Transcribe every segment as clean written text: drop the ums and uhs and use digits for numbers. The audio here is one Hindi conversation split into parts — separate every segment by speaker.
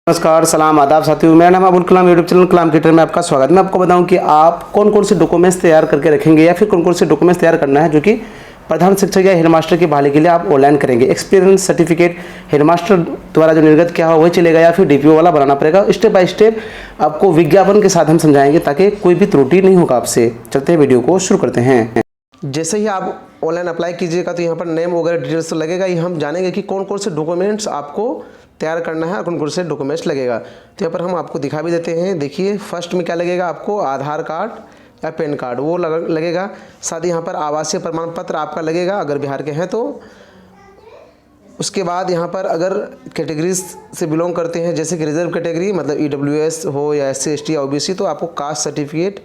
Speaker 1: नमस्कार, सलाम, आदाब साथियों। मेरा नाम अबुल कलाम, यूट्यूब चैनल कलाम क्रिएटर में आपका स्वागत है। मैं आपको बताऊं कि आप कौन कौन से डॉक्यूमेंट्स तैयार करके रखेंगे या फिर कौन कौन से डॉक्यूमेंट्स तैयार करना है जो कि प्रधान शिक्षक या हेडमास्टर की बहाली के लिए आप ऑनलाइन करेंगे। एक्सपीरियंस सर्टिफिकेट हेडमास्टर द्वारा जो निर्गत किया हो वही चलेगा या फिर डीपीओ वाला बनाना पड़ेगा। स्टेप बाय स्टेप आपको विज्ञापन के साथ हम समझाएंगे ताकि कोई भी त्रुटि नहीं होगा आपसे। चलते हैं, वीडियो को शुरू करते हैं। जैसे ही आप ऑनलाइन अप्लाई कीजिएगा तो यहाँ पर नेम वगैरह डिटेल्स लगेगा। ये हम जानेंगे कि कौन कौन से डॉक्यूमेंट्स आपको तैयार करना है और कौन कौन से डॉक्यूमेंट्स लगेगा। तो यहाँ पर हम आपको दिखा भी देते हैं। देखिए, फर्स्ट में क्या लगेगा, आपको आधार कार्ड या पैन कार्ड वो लगेगा। साथ ही यहाँ पर आवासीय प्रमाण पत्र आपका लगेगा अगर बिहार के हैं तो। उसके बाद यहाँ पर अगर कैटेगरीज से बिलोंग करते हैं, जैसे कि रिजर्व कैटेगरी मतलब EWS हो या SC ST या OBC, तो आपको कास्ट सर्टिफिकेट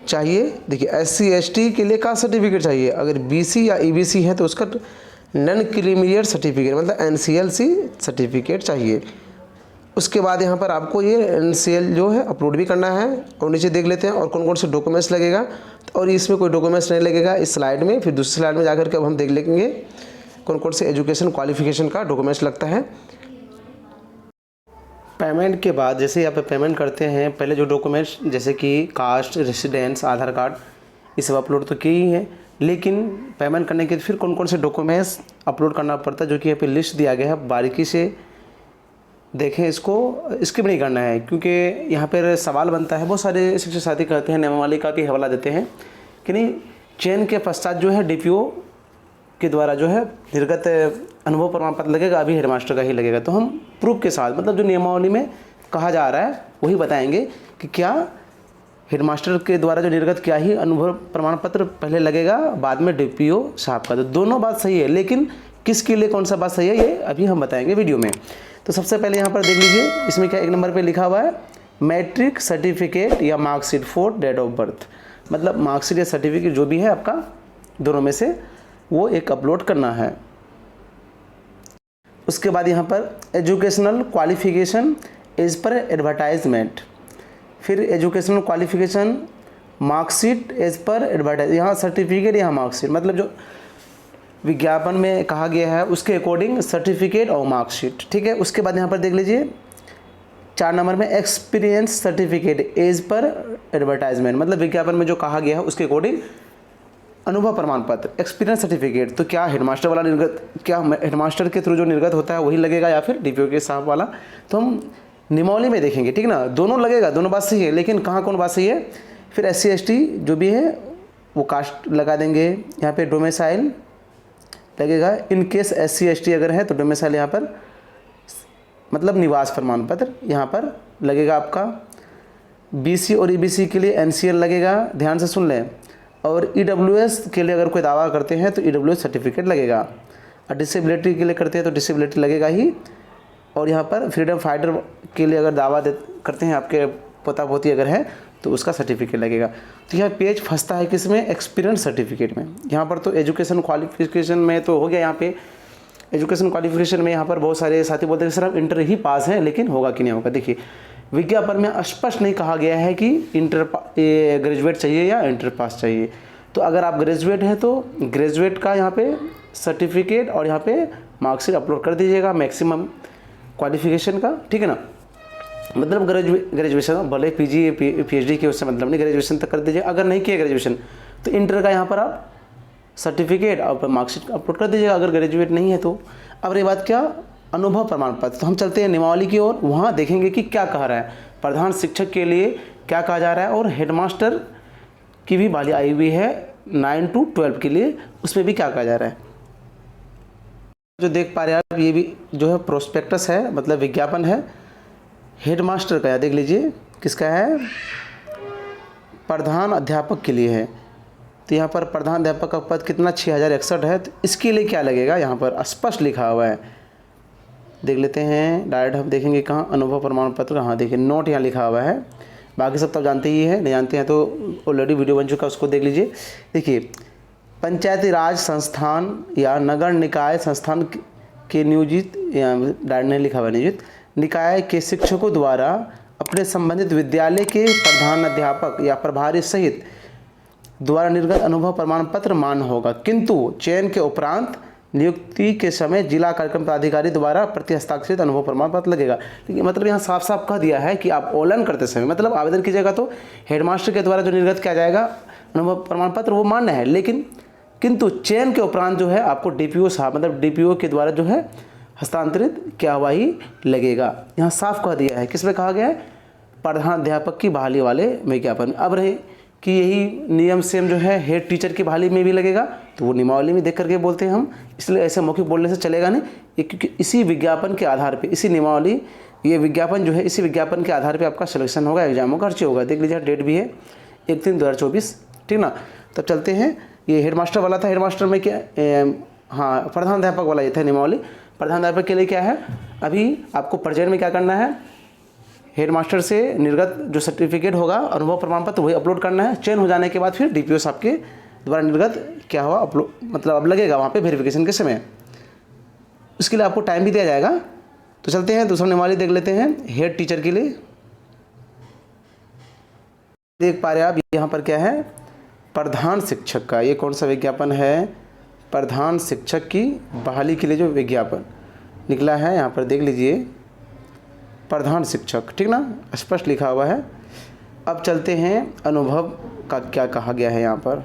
Speaker 1: चाहिए। देखिए, SC ST के लिए कास्ट सर्टिफिकेट चाहिए। अगर BC या EBC है तो उसका नॉन क्रीमिलियर सर्टिफिकेट मतलब NCLC सर्टिफिकेट चाहिए। उसके बाद यहाँ पर आपको ये NCL जो है अपलोड भी करना है। और नीचे देख लेते हैं और कौन कौन से डॉक्यूमेंट्स लगेगा। और इसमें कोई डॉक्यूमेंट्स नहीं लगेगा इस स्लाइड में। फिर दूसरी स्लाइड में जाकर के अब हम देख लेंगे कौन कौन से एजुकेशन क्वालिफिकेशन का डॉक्यूमेंट्स लगता है। पेमेंट के बाद जैसे यहाँ पे पेमेंट करते हैं, पहले जो डॉक्यूमेंट्स जैसे कि कास्ट, रेसिडेंस, आधार कार्ड, ये सब अपलोड तो किए ही हैं, लेकिन पेमेंट करने के फिर कौन कौन से डॉक्यूमेंट्स अपलोड करना पड़ता है जो कि यहाँ पे लिस्ट दिया गया है। बारीकी से देखें, इसको स्किप नहीं करना है क्योंकि यहाँ पर सवाल बनता है। बहुत सारे शिक्षक साथी कहते हैं, नियमावली का भी हवाला देते हैं कि नहीं, चयन के पश्चात जो है DPO के द्वारा जो है निर्गत अनुभव प्रमाण पत्र लगेगा, अभी हेडमास्टर का ही लगेगा। तो हम प्रूफ के साथ मतलब जो नियमावली में कहा जा रहा है वही बताएंगे कि क्या हेडमास्टर के द्वारा जो निर्गत किया ही अनुभव प्रमाण पत्र पहले लगेगा, बाद में DPO साहब का। तो दोनों बात सही है, लेकिन किसके लिए कौन सा बात सही है ये अभी हम बताएंगे वीडियो में। तो सबसे पहले यहाँ पर देख लीजिए, इसमें क्या एक नंबर पर लिखा हुआ है मैट्रिक सर्टिफिकेट या marksheet for date of birth, मतलब मार्कशीट या सर्टिफिकेट जो भी है आपका दोनों में से वो एक अपलोड करना है। उसके बाद यहाँ पर एजुकेशनल क्वालिफिकेशन एज पर एडवर्टाइजमेंट, फिर एजुकेशनल क्वालिफिकेशन मार्कशीट एज पर एडवर्टाइज, यहाँ सर्टिफिकेट यहाँ मार्कशीट, मतलब जो विज्ञापन में कहा गया है उसके अकॉर्डिंग सर्टिफिकेट और मार्कशीट। ठीक है। उसके बाद यहाँ पर देख लीजिए 4 नंबर में एक्सपीरियंस सर्टिफिकेट एज पर एडवर्टाइजमेंट, मतलब विज्ञापन में जो कहा गया है उसके अकॉर्डिंग अनुभव प्रमाण पत्र, एक्सपीरियंस सर्टिफिकेट। तो क्या हेडमास्टर वाला निर्गत, क्या हेडमास्टर के थ्रू जो निर्गत होता है वही लगेगा या फिर DPO के साहब वाला, तो हम नियमावली में देखेंगे। ठीक ना, दोनों लगेगा, दोनों बात सही है, लेकिन कहाँ कौन बात सही है। फिर SC ST जो भी है वो कास्ट लगा देंगे। यहाँ पे डोमिसाइल लगेगा, इन केस SC ST अगर है तो डोमिसाइल यहाँ पर मतलब निवास प्रमाण पत्र यहाँ पर लगेगा आपका। BC और EBC के लिए NCL लगेगा, ध्यान से सुन लें। और EWS के लिए अगर कोई दावा करते हैं तो EWS सर्टिफिकेट लगेगा। और डिसेबिलिटी के लिए करते हैं तो डिसेबिलिटी लगेगा ही। और यहाँ पर फ्रीडम फाइटर के लिए अगर दावा करते हैं, आपके पोता पोती अगर है तो उसका सर्टिफिकेट लगेगा। तो यह पेज फंसता है किसमें, एक्सपीरियंस सर्टिफिकेट में। यहाँ पर तो एजुकेशन क्वालिफिकेशन में तो हो गया, यहाँ पे एजुकेशन क्वालिफिकेशन में यहाँ पर बहुत सारे साथी बोलते हैं सर हम इंटर ही पास हैं, लेकिन होगा कि नहीं होगा। देखिए, विज्ञापन में स्पष्ट नहीं कहा गया है कि ग्रेजुएट चाहिए या इंटर पास चाहिए। तो अगर आप ग्रेजुएट हैं तो ग्रेजुएट का यहाँ पे सर्टिफिकेट और यहाँ पे मार्कशीट अपलोड कर दीजिएगा मैक्सिमम क्वालिफिकेशन का। ठीक है ना, मतलब ग्रेजुएशन भले PG PhD के उससे मतलब नहीं, ग्रेजुएशन तक कर दीजिए। अगर नहीं किया ग्रेजुएशन तो इंटर का यहाँ पर आप सर्टिफिकेट और मार्कशीट अपलोड कर दीजिएगा अगर ग्रेजुएट नहीं है तो। अब ये बात क्या, अनुभव प्रमाण पत्र। तो हम चलते हैं नियमावली की ओर, वहाँ देखेंगे कि क्या कह रहा है प्रधान शिक्षक के लिए क्या कहा जा रहा है, और हेडमास्टर की भी बाली आई हुई है 9 to 12 के लिए, उसमें भी क्या कहा जा रहा है। जो देख पा रहे हैं आप, ये भी जो है प्रोस्पेक्टस है, मतलब विज्ञापन है हेडमास्टर का। देख लीजिए किसका है, प्रधान अध्यापक के लिए है। तो यहाँ पर प्रधान अध्यापक का पद कितना 6061 है। तो इसके लिए क्या लगेगा, यहाँ पर स्पष्ट लिखा हुआ है, देख लेते हैं। डायरेक्ट हम देखेंगे कहाँ, अनुभव प्रमाण पत्र। हाँ देखिए, नोट यहाँ लिखा हुआ है। बाकी सब तो जानते ही है, नहीं जानते हैं तो ऑलरेडी वीडियो बन चुका है, उसको देख लीजिए। देखिए, पंचायती राज संस्थान या नगर निकाय संस्थान के नियोजित, या डायरेक्ट नहीं लिखा हुआ नियोजित निकाय के शिक्षकों द्वारा अपने संबंधित विद्यालय के प्रधान अध्यापक या प्रभारी सहित द्वारा निर्गत अनुभव प्रमाण पत्र मान्य होगा, किंतु चयन के उपरांत नियुक्ति के समय जिला कार्यक्रम पदाधिकारी द्वारा प्रति हस्ताक्षरित अनुभव प्रमाण पत्र लगेगा। लेकिन मतलब यहाँ साफ साफ कह दिया है कि आप ऑनलाइन करते समय मतलब आवेदन कीजिएगा तो हेडमास्टर के द्वारा जो निर्गत किया जाएगा अनुभव प्रमाण पत्र वो मान्य है, लेकिन किंतु चयन के उपरांत जो है आपको डीपीओ साहब मतलब डीपीओ के द्वारा जो है हस्तांतरित क्या हुआ ही लगेगा। यहाँ साफ कह दिया है, किसमें कहा गया है, प्रधानाध्यापक की बहाली वाले विज्ञापन में। अब रहे कि यही नियम सेम जो है हेड टीचर की बहाली में भी लगेगा, तो वो नियमावली में देख करके बोलते हैं हम, इसलिए ऐसे मौखिक बोलने से चलेगा नहीं, क्योंकि इसी विज्ञापन के आधार पे इसी नियमावली ये विज्ञापन जो है इसी विज्ञापन के आधार पे आपका सिलेक्शन होगा, एग्जामों का खर्च होगा। देख लीजिए डेट भी है 1/3/2024, ठीक ना। तब चलते हैं, ये हेडमास्टर वाला था, हेडमास्टर में क्या हाँ प्रधानाध्यापक वाला ये था नियमावली। प्रधानाध्यापक के लिए क्या है, अभी आपको प्रेजेंट में क्या करना है, हेडमास्टर से निर्गत जो सर्टिफिकेट होगा अनुभव प्रमाण पत्र वही अपलोड करना है। चयन हो जाने के बाद फिर डीपीओ साहब के द्वारा निर्गत क्या हुआ अपलोड मतलब अब लगेगा वहाँ पे वेरिफिकेशन के समय, उसके लिए आपको टाइम भी दिया जाएगा। तो चलते हैं दूसरा नियमावली देख लेते हैं हेड टीचर के लिए। देख पा रहे हैं आप यहाँ पर क्या है, प्रधान शिक्षक का ये कौन सा विज्ञापन है, प्रधान शिक्षक की बहाली के लिए जो विज्ञापन निकला है यहाँ पर देख लीजिए, प्रधान शिक्षक, ठीक ना, स्पष्ट लिखा हुआ है। अब चलते हैं अनुभव का क्या कहा गया है यहाँ पर।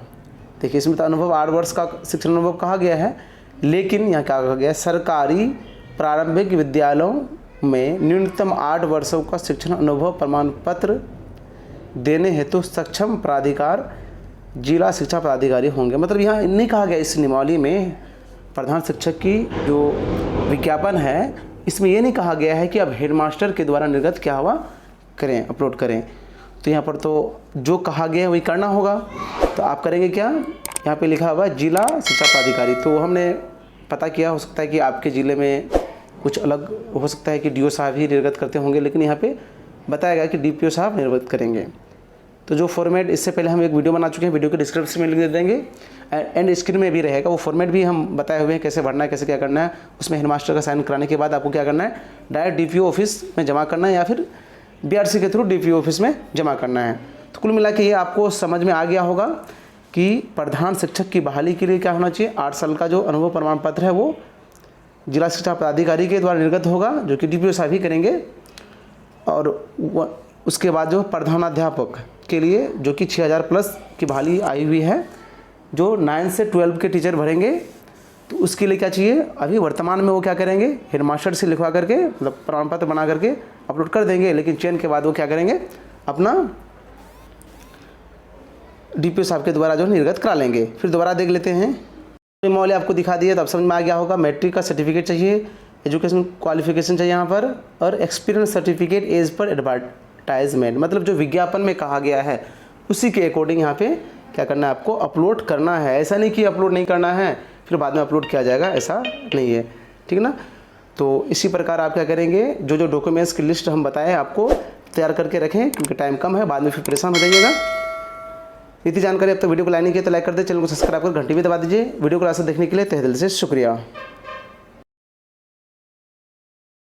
Speaker 1: देखिए इसमें तो अनुभव 8 वर्ष का शिक्षण अनुभव कहा गया है, लेकिन यहाँ क्या कहा गया है, सरकारी प्रारंभिक विद्यालयों में न्यूनतम 8 वर्षों का शिक्षण अनुभव प्रमाण पत्र देने हेतु सक्षम प्राधिकार जिला शिक्षा पदाधिकारी होंगे। मतलब यहाँ नहीं कहा गया इस नियमावली में प्रधान शिक्षक की जो विज्ञापन है इसमें ये नहीं कहा गया है कि अब हेडमास्टर के द्वारा निर्गत क्या हुआ करें अपलोड करें। तो यहाँ पर तो जो कहा गया है वही करना होगा। तो आप करेंगे क्या, यहाँ पे लिखा हुआ है जिला शिक्षा पदाधिकारी, तो हमने पता किया हो सकता है कि आपके ज़िले में कुछ अलग हो सकता है कि डीओ साहब ही निर्गत करते होंगे, लेकिन यहाँ पे बताया गया कि डीपीओ साहब निर्गत करेंगे। तो जो फॉर्मेट इससे पहले हम एक वीडियो बना चुके हैं, वीडियो के डिस्क्रिप्शन में लिंक दे देंगे, एंड स्क्रीन में भी रहेगा, वो फॉर्मेट भी हम बताए हुए हैं कैसे भरना है कैसे क्या करना है। उसमें हेडमास्टर का साइन कराने के बाद आपको क्या करना है, डायरेक्ट डीपीओ ऑफिस में जमा करना है या फिर बीआरसी के थ्रू डीपीओ ऑफिस में जमा करना है। तो कुल मिला के ये आपको समझ में आ गया होगा कि प्रधान शिक्षक की बहाली के लिए क्या होना चाहिए, 8 साल का जो अनुभव प्रमाण पत्र है वो जिला शिक्षा पदाधिकारी के द्वारा निर्गत होगा, जो कि डीपीओ साहब ही करेंगे। और उसके बाद जो प्रधानाध्यापक के लिए जो कि 6000 प्लस की बहाली आई हुई है, जो 9 से 12 के टीचर भरेंगे, तो उसके लिए क्या चाहिए, अभी वर्तमान में वो क्या करेंगे, हेडमास्टर से लिखवा करके मतलब प्रमाण पत्र बना करके अपलोड कर देंगे, लेकिन चयन के बाद वो क्या करेंगे, अपना डीपीओ साहब के द्वारा जो निर्गत करा लेंगे। फिर दोबारा देख लेते हैं, नियमावली आपको दिखा दिए तो अब समझ में आ गया होगा। मैट्रिक का सर्टिफिकेट चाहिए, एजुकेशन क्वालिफिकेशन चाहिए यहाँ पर, और एक्सपीरियंस सर्टिफिकेट एज पर एडवर्टाइजमेंट, मतलब जो विज्ञापन में कहा गया है उसी के अकॉर्डिंग यहाँ पे क्या करना है, आपको अपलोड करना है। ऐसा नहीं कि अपलोड नहीं करना है फिर बाद में अपलोड किया जाएगा, ऐसा नहीं है, ठीक ना। तो इसी प्रकार आप क्या करेंगे, जो जो डॉक्यूमेंट्स की लिस्ट हम बताएं आपको तैयार करके रखें, क्योंकि टाइम कम है, बाद में फिर परेशान हो जाइएगा। इतनी जानकारी अब तक वीडियो को लाइक नहीं किया तो लाइक कर दे, चैनल को सब्सक्राइब कर घंटी भी दबा दीजिए। वीडियो को लास्ट देखने के लिए तहे दिल से शुक्रिया।